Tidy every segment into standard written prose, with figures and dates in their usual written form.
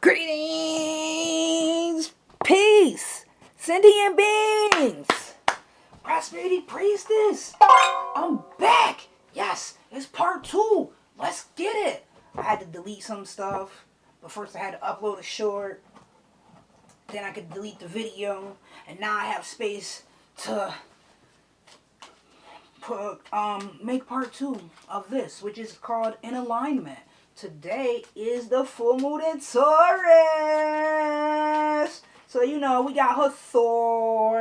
Greetings, peace, sentient beings, prosperity priestess. I'm back. Yes, it's part 2. Let's get it. I had to delete some stuff, but first I had to upload a short. Then I could delete the video, and now I have space to make part 2 of this, which is called In Alignment. Today is the full moon in Taurus. So, you know, we got her Thor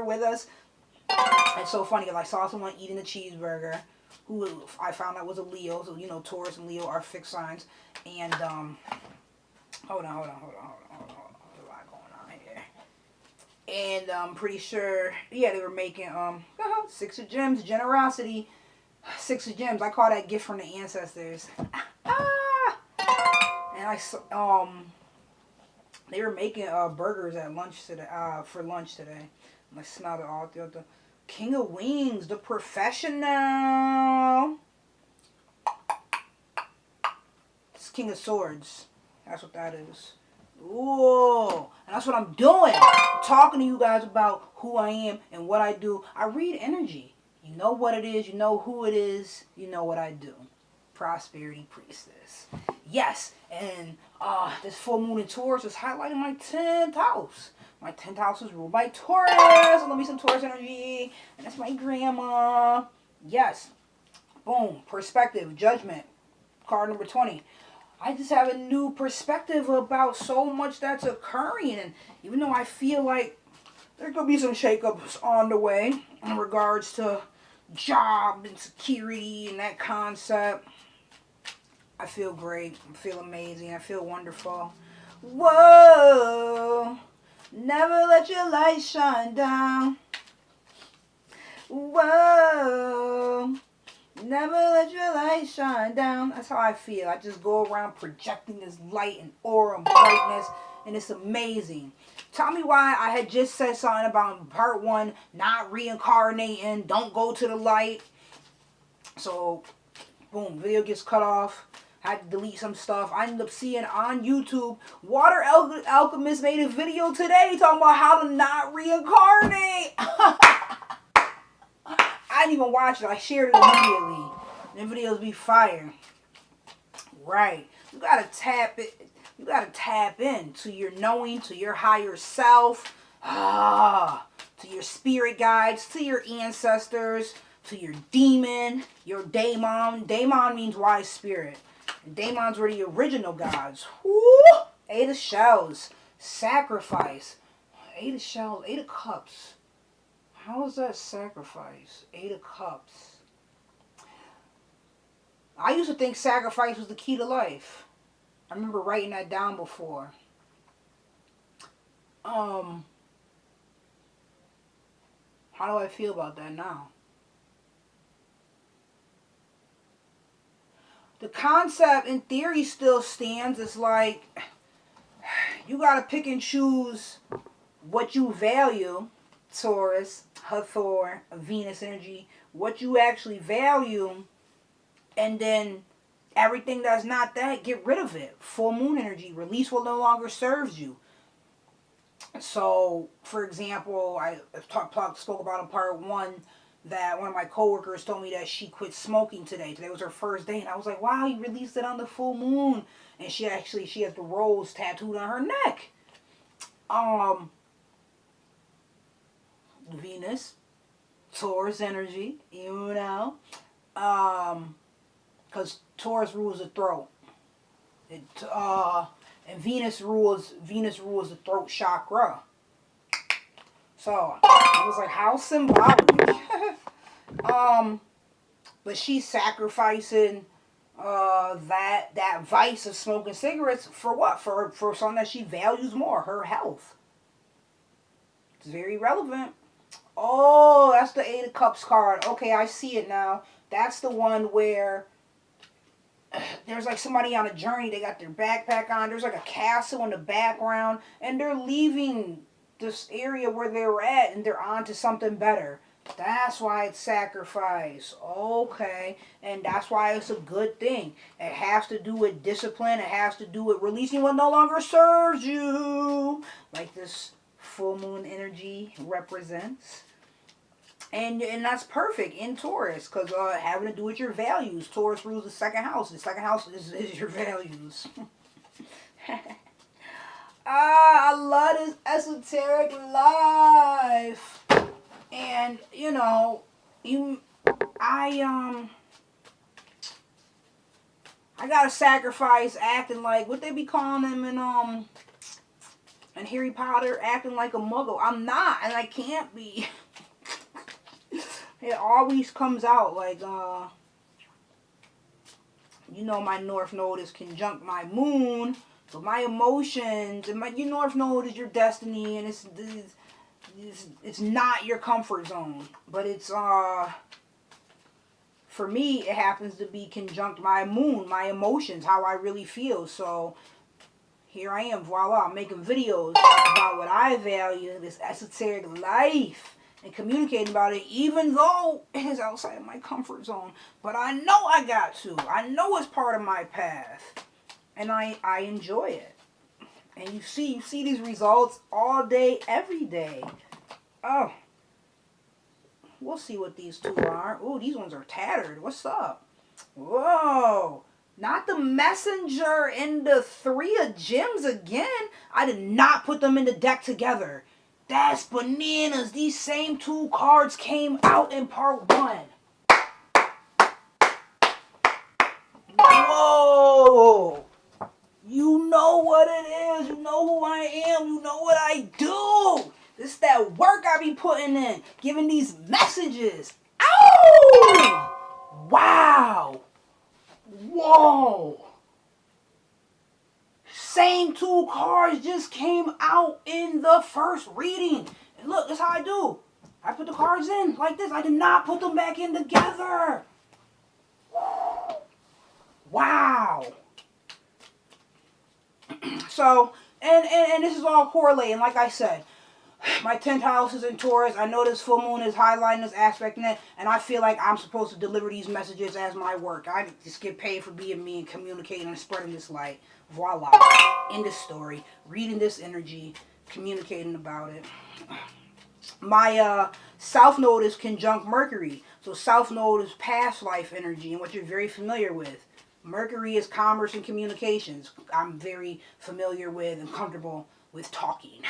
with us. It's so funny because I saw someone eating a cheeseburger who I found out was a Leo. So, you know, Taurus and Leo are fixed signs. And, hold on. There's a lot going on here. And I'm pretty sure, yeah, they were making, 6 of Gems, generosity. 6 of Gems. I call that gift from the ancestors. And they were making burgers at lunch today. For lunch today. And I smelled it all throughout the King of Wings, the professional. It's King of Swords. That's what that is. Ooh, and that's what I'm doing. I'm talking to you guys about who I am and what I do. I read energy. You know what it is, you know who it is, you know what I do. Prosperity priestess. Yes, and this full moon in Taurus is highlighting my 10th house. My 10th house is ruled by Taurus. So let me some Taurus energy. And that's my grandma. Yes. Boom. Perspective. Judgment. Card number 20. I just have a new perspective about so much that's occurring. And even though I feel like there could be some shakeups on the way in regards to job and security and that concept, I feel great. I feel amazing. I feel wonderful. Whoa. Never let your light shine down. Whoa. Never let your light shine down. That's how I feel. I just go around projecting this light and aura and brightness, and it's amazing. Tell me why I had just said something about part 1, not reincarnating, don't go to the light. So, boom, video gets cut off. Had to delete some stuff. I ended up seeing on YouTube, Water Alchemist made a video today talking about how to not reincarnate. I didn't even watch it. I shared it immediately. And the videos be fire. Right. You gotta tap it. You gotta tap in to your knowing, to your higher self, to your spirit guides, to your ancestors, to your demon, your daemon. Daemon means wise spirit. And daemons were the original gods. Woo! 8 of Shells. Sacrifice. 8 of Shells. 8 of Cups. How is that sacrifice? 8 of Cups. I used to think sacrifice was the key to life. I remember writing that down before. How do I feel about that now? The concept in theory still stands. It's like you gotta pick and choose what you value. Taurus, Hathor, Venus energy, what you actually value, and then everything that's not that, get rid of it. Full moon energy, release what no longer serves you. So, for example, I spoke about in part 1 that one of my coworkers told me that she quit smoking today. Today was her first day, and I was like, wow, you released it on the full moon. And she has the rose tattooed on her neck. Venus, Taurus energy, you know, because Taurus rules the throat. And Venus rules the throat chakra. So I was like, how symbolic. But she's sacrificing that vice of smoking cigarettes for what? For something that she values more, her health. It's very relevant. Oh, that's the 8 of Cups card. Okay, I see it now. That's the one where there's like somebody on a journey. They got their backpack on. There's like a castle in the background. And they're leaving this area where they're at. And they're on to something better. That's why it's sacrifice. Okay. And that's why it's a good thing. It has to do with discipline. It has to do with releasing what no longer serves you. Like this full moon energy represents. And that's perfect in Taurus because having to do with your values. Taurus rules the second house. The second house is your values. I love this esoteric life. And I gotta sacrifice acting like what they be calling them in Harry Potter, acting like a muggle. I'm not, and I can't be. It always comes out like my North Node is conjunct my moon, but my emotions and your North Node is your destiny, and it's not your comfort zone, but it's for me it happens to be conjunct my moon, my emotions, how I really feel. So here I am, voila, I'm making videos about what I value, this esoteric life, and communicating about it, even though it is outside of my comfort zone. But I know I got to. I know it's part of my path, and I enjoy it. And you see these results all day, every day. Oh, we'll see what these two are. Oh, these ones are tattered. What's up? Whoa. Not the messenger and the 3 of gems again. I did not put them in the deck together. That's bananas. These same 2 cards came out in part 1. Whoa. You know what it is. You know who I am. You know what I do. This is that work I be putting in. Giving these messages. Ow! Wow. Whoa. Same 2 cards just came out in the first reading. And look, that's how I do. I put the cards in like this. I did not put them back in together. Wow. So, and this is all correlating. Like I said, my 10th house is in Taurus. I know this full moon is highlighting this aspect in it, and I feel like I'm supposed to deliver these messages as my work. I just get paid for being me and communicating and spreading this light. Voila. In this story, reading this energy, communicating about it. My South Node is conjunct Mercury. So South Node is past life energy and what you're very familiar with. Mercury is commerce and communications. I'm very familiar with and comfortable with talking.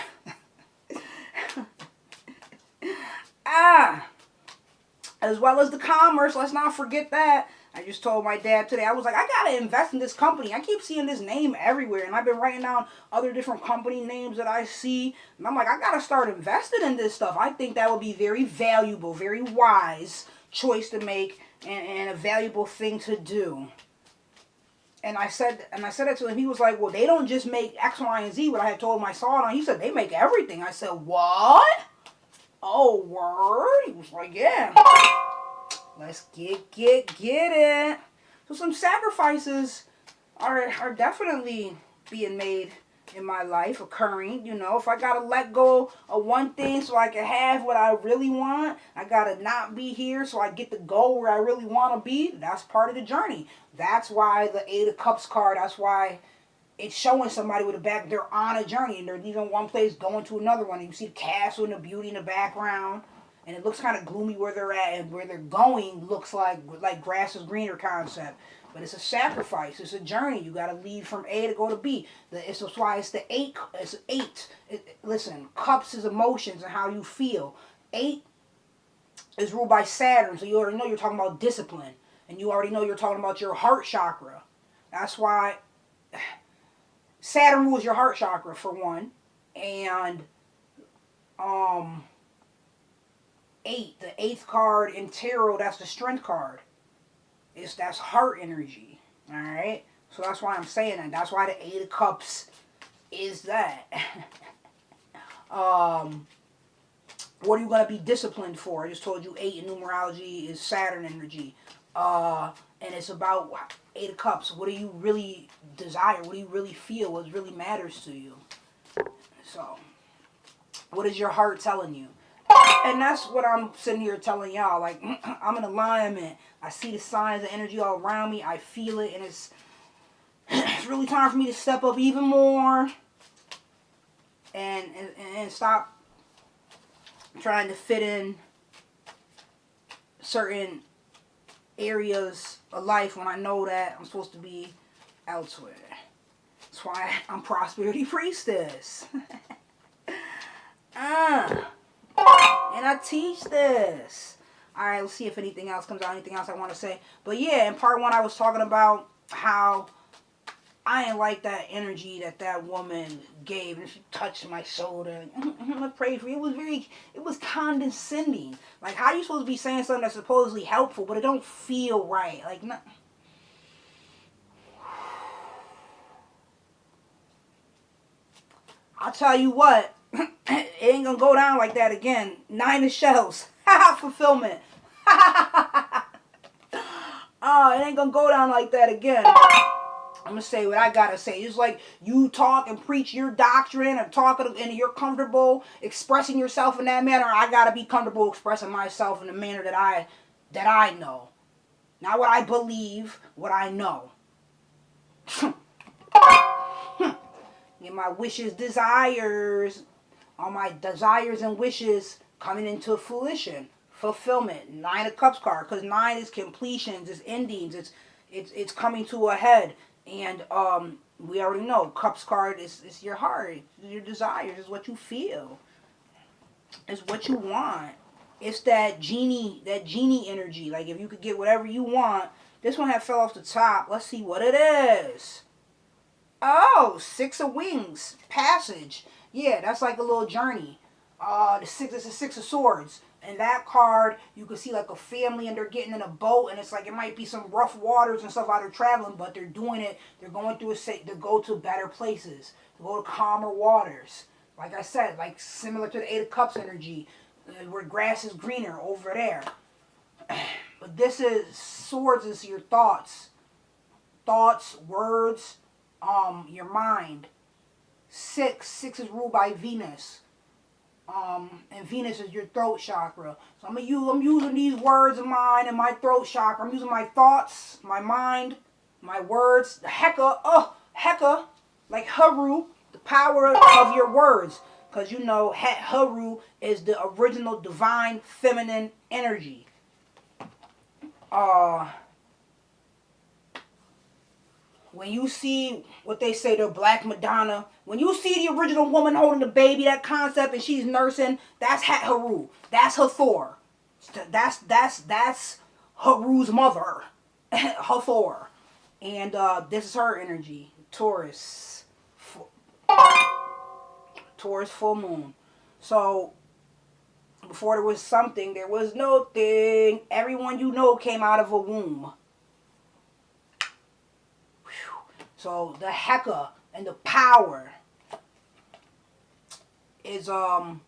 As well as the commerce, let's not forget that. I just told my dad today, I was like, I gotta invest in this company. I keep seeing this name everywhere, and I've been writing down other different company names that I see, and I'm like, I gotta start investing in this stuff. I think that would be very valuable, very wise choice to make, and a valuable thing to do. And I said that to him. He was like, well, they don't just make X, Y, and Z, what I had told him I saw it on. He said, they make everything. I said, what? Oh, word? He was like, yeah. Let's get it. So some sacrifices are definitely being made in my life, occurring. If I gotta let go of one thing so I can have what I really want, I gotta not be here so I get to go where I really want to be. That's part of the journey. That's why the 8 of Cups card, that's why it's showing somebody with a back, they're on a journey and they're leaving one place, going to another one. And you see the castle and the beauty in the background. And it looks kind of gloomy where they're at, and where they're going looks like grass is greener concept. But it's a sacrifice. It's a journey. You got to leave from A to go to B. That's why it's the 8. It's 8. Listen, cups is emotions and how you feel. 8 is ruled by Saturn, so you already know you're talking about discipline. And you already know you're talking about your heart chakra. That's why Saturn rules your heart chakra, for one. And 8, the 8th card in tarot, that's the strength card. That's heart energy. Alright? So that's why I'm saying that. That's why the 8 of Cups is that. What are you going to be disciplined for? I just told you 8 in numerology is Saturn energy. And it's about 8 of Cups. What do you really desire? What do you really feel? What really matters to you? So, what is your heart telling you? And that's what I'm sitting here telling y'all. Like, I'm in alignment. I see the signs of energy all around me. I feel it. And it's really time for me to step up even more. And stop trying to fit in certain areas of life when I know that I'm supposed to be elsewhere. That's why I'm Prosperity Priestess. And I teach this. Alright, let's see if anything else comes out, anything else I want to say. But yeah, in part one I was talking about how I ain't like that energy that woman gave, and she touched my shoulder. I prayed for you. It was condescending. Like, how are you supposed to be saying something that's supposedly helpful, but it don't feel right? Like, no. I'll tell you what, it ain't gonna go down like that again. 9 of shells. Fulfillment. It ain't gonna go down like that again. I'm going to say what I got to say. It's like you talk and preach your doctrine or talking and you're comfortable expressing yourself in that manner. I got to be comfortable expressing myself in the manner that I know. Not what I believe, what I know. Get my wishes, desires. All my desires and wishes coming into fruition. Fulfillment. 9 of Cups card. Because 9 is completions. It's endings. It's coming to a head. And we already know Cups card is your heart, your desires, is what you feel, it's what you want. It's that genie energy. Like if you could get whatever you want. This one had fell off the top. Let's see what it is. Oh, 6 of Wings, passage. Yeah, that's like a little journey. It's the 6 of Swords. And that card, you can see like a family and they're getting in a boat and it's like it might be some rough waters and stuff while they're traveling, but they're doing it. They're going through to go to better places, to go to calmer waters. Like I said, like similar to the 8 of Cups energy, where grass is greener over there. But this is Swords is your thoughts, words, your mind. 6 is ruled by Venus. And Venus is your throat chakra. So I'm using these words of mine and my throat chakra. I'm using my thoughts, my mind, my words. The Heka, like Haru, the power of your words. Because you know, Haru is the original divine feminine energy. When you see what they say, the Black Madonna, when you see the original woman holding the baby, that concept, and she's nursing, that's Haru. That's Hathor. That's Haru's mother, Hathor. And this is her energy, Taurus. Taurus full moon. So before there was something, there was no thing. Everyone you know came out of a womb. So the Heka and the power is the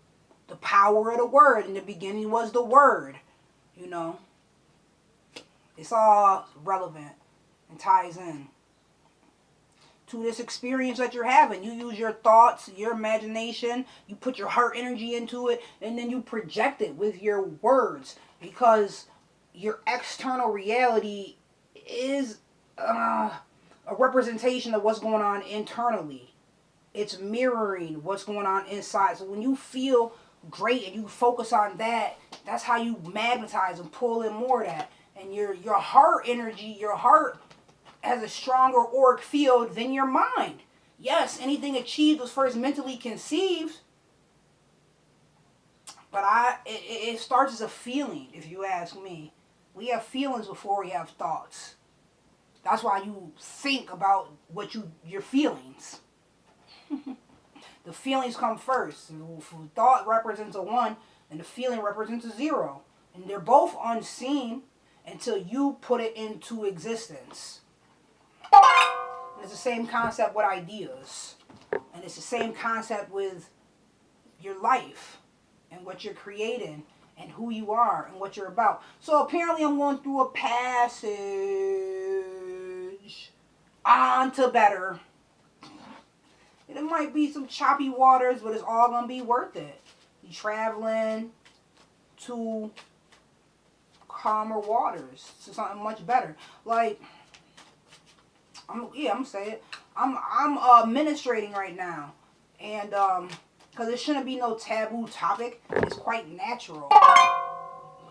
power of the word. In the beginning was the word. You know. It's all relevant and ties in to this experience that you're having. You use your thoughts, your imagination, you put your heart energy into it, and then you project it with your words, because your external reality is a representation of what's going on internally. It's mirroring what's going on inside. So when you feel great and you focus on that, that's how you magnetize and pull in more of that. And your heart energy, your heart has a stronger auric field than your mind. Yes, anything achieved was first mentally conceived. But it starts as a feeling, if you ask me. We have feelings before we have thoughts. That's why you think about your feelings. The feelings come first. Thought represents a 1 and the feeling represents a 0. And they're both unseen until you put it into existence. And it's the same concept with ideas. And it's the same concept with your life and what you're creating and who you are and what you're about. So apparently I'm going through a passage on to better. And it might be some choppy waters, but it's all going to be worth it. You're traveling, to calmer waters, to something much better. Like, I'm gonna say it. I'm administrating right now, and because it shouldn't be no taboo topic. It's quite natural.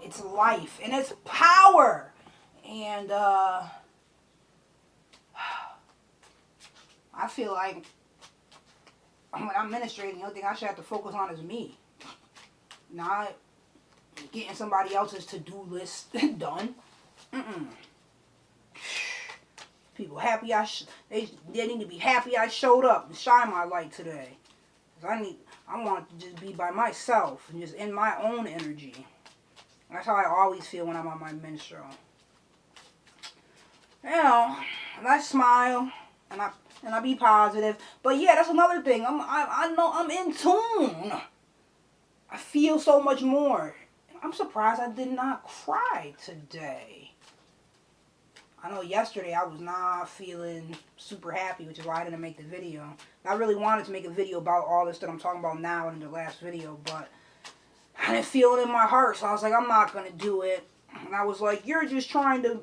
It's life and it's power, and I feel like when I'm administrating, the only thing I should have to focus on is me, not getting somebody else's to-do list done. People happy they need to be happy I showed up and shine my light today. I want to just be by myself and just in my own energy. That's how I always feel when I'm on my menstrual. You know, and I smile and I be positive. But yeah, that's another thing. I know I'm in tune. I feel so much more. I'm surprised I did not cry today. I know yesterday I was not feeling super happy, which is why I didn't make the video. I really wanted to make a video about all this that I'm talking about now in the last video, but I didn't feel it in my heart, so I was like, I'm not going to do it. And I was like, you're just trying to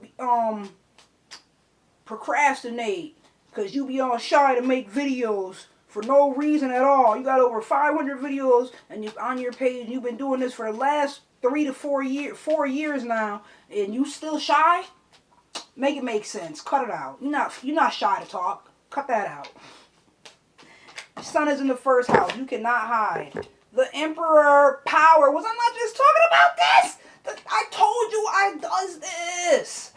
procrastinate because you be all shy to make videos for no reason at all. You got over 500 videos and on your page. You've been doing this for the last 3 to 4 years now, and you still shy? Make it make sense. Cut it out. You're not shy to talk. Cut that out. The sun is in the first house. You cannot hide. The Emperor power. Was I not just talking about this? I told you I does this.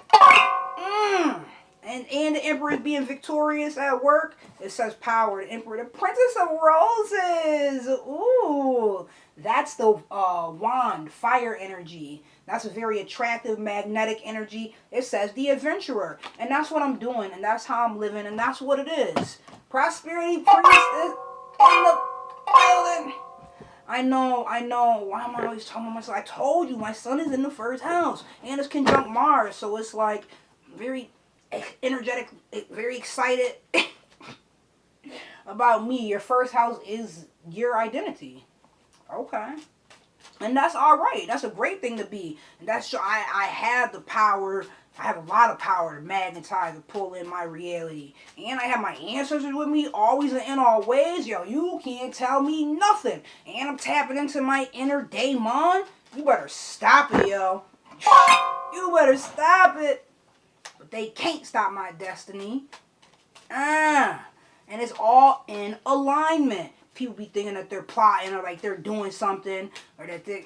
And the Emperor is being victorious at work. It says power. The Emperor. The Princess of Roses. Ooh. That's the wand. Fire energy. That's a very attractive, magnetic energy. It says the adventurer. And that's what I'm doing. And that's how I'm living. And that's what it is. Prosperity priest is in the building. I know. Why am I always talking about myself? I told you, my sun is in the first house. And it's conjunct Mars. So it's like very energetic, very excited about me. Your first house is your identity. Okay. And that's all right. That's a great thing to be. And that's I have the power. I have a lot of power to magnetize and pull in my reality. And I have my ancestors with me, always and in all ways. Yo, you can't tell me nothing. And I'm tapping into my inner daemon. You better stop it, yo. You better stop it. But they can't stop my destiny. And it's all in alignment. People be thinking that they're plotting or like they're doing something or that they're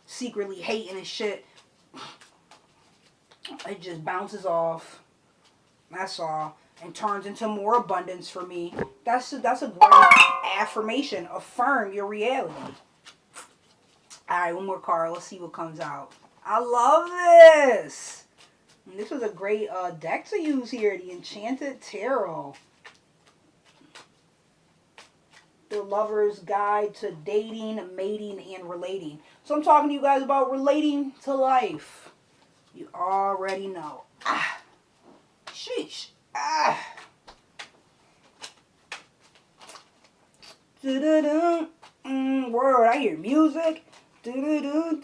secretly hating and shit. It just bounces off. That's all. And turns into more abundance for me. That's a great affirmation. Affirm your reality. Alright, one more card. Let's see what comes out. I love this. And this was a great deck to use here. The Enchanted Tarot. The Lover's Guide to Dating, Mating, and Relating. So I'm talking to you guys about relating to life. You already know. Sheesh. Word, I hear music. I'm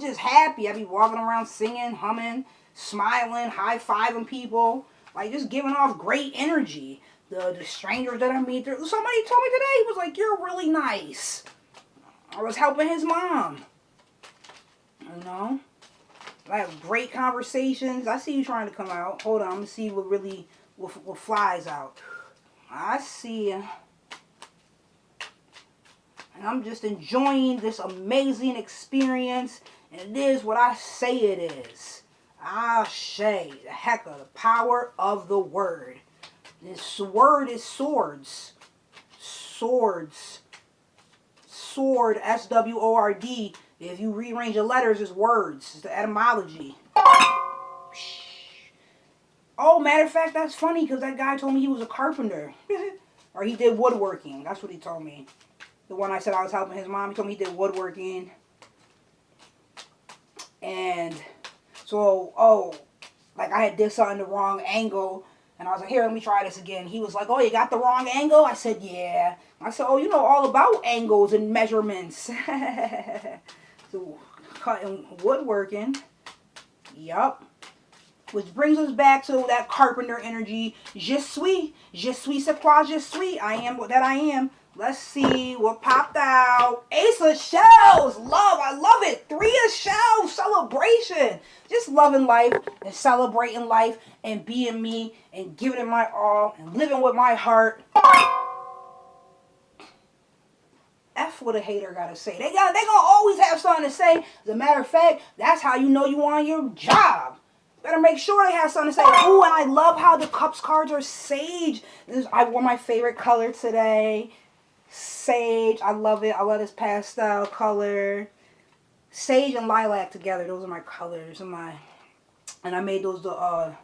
just happy. I be walking around singing, humming, smiling, high-fiving people. Like, just giving off great energy. The strangers that I meet there. Somebody told me today, he was like, you're really nice. I was helping his mom. You know? I have great conversations. I see you trying to come out. Hold on, let me see what flies out. I see you. And I'm just enjoying this amazing experience. And it is what I say it is. Ashe, the heck of the power of the word. This word is swords. Swords. Sword, S-W-O-R-D. If you rearrange the letters, it's words. It's the etymology. Oh, matter of fact, that's funny because that guy told me he was a carpenter. Or he did woodworking. That's what he told me. The one I said I was helping his mom, he told me he did woodworking. And so, like I had did something the wrong angle. And I was like, here, let me try this again. He was like, oh, you got the wrong angle? I said, yeah. I said, oh, you know all about angles and measurements. So, cutting woodworking. Yup. Which brings us back to that carpenter energy. Je suis c'est quoi je suis. I am what that I am. Let's see what popped out. Ace of Shells. Love. I love it. 3 of Shells. Celebration. Just loving life and celebrating life and being me and giving it my all and living with my heart. F what a hater gotta say. They gonna always have something to say. As a matter of fact, that's how you know you on your job. Better make sure they have something to say. Ooh, and I love how the Cups cards are sage. I wore my favorite color today. Sage. I love it. I love this pastel color. Sage and lilac together. Those are my colors. And I made those the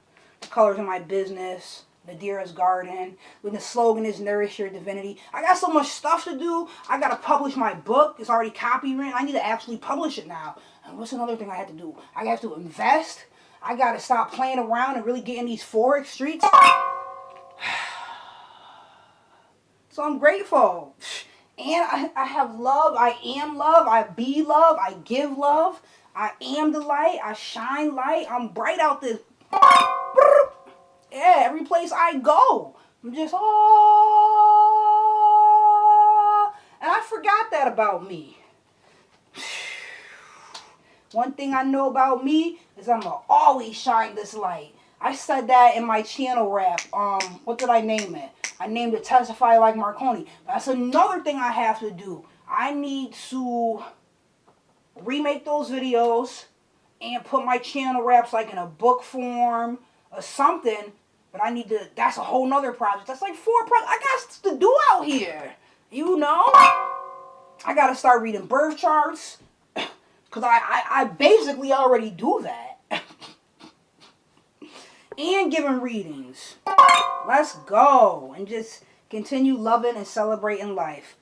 colors in my business. The Dearest Garden. When the slogan is Nourish Your Divinity. I got so much stuff to do. I got to publish my book. It's already copywritten. I need to actually publish it now. And what's another thing I have to do? I have to invest. I got to stop playing around and really get in these Forex streets. So I'm grateful. And I have love. I am love. I be love. I give love. I am the light. I shine light. I'm bright out this. Yeah, every place I go. I'm just, oh. And I forgot that about me. One thing I know about me is I'm going to always shine this light. I said that in my channel rap. What did I name it? I named it Testify Like Marconi. That's another thing I have to do. I need to remake those videos and put my channel raps like in a book form or something. But I need to, that's a whole nother project. That's like 4 projects I got to do out here. You know? I got to start reading birth charts. Because I basically already do that. And giving readings. Let's go. And just continue loving and celebrating life.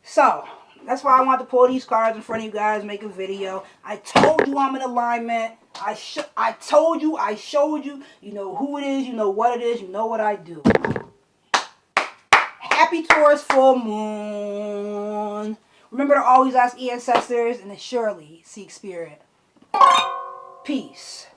So, that's why I want to pull these cards in front of you guys, make a video. I told you I'm in alignment. I told you, I showed you. You know who it is, you know what it is, you know what I do. Happy Taurus full moon. Remember to always ask ancestors and to surely seek spirit. Peace.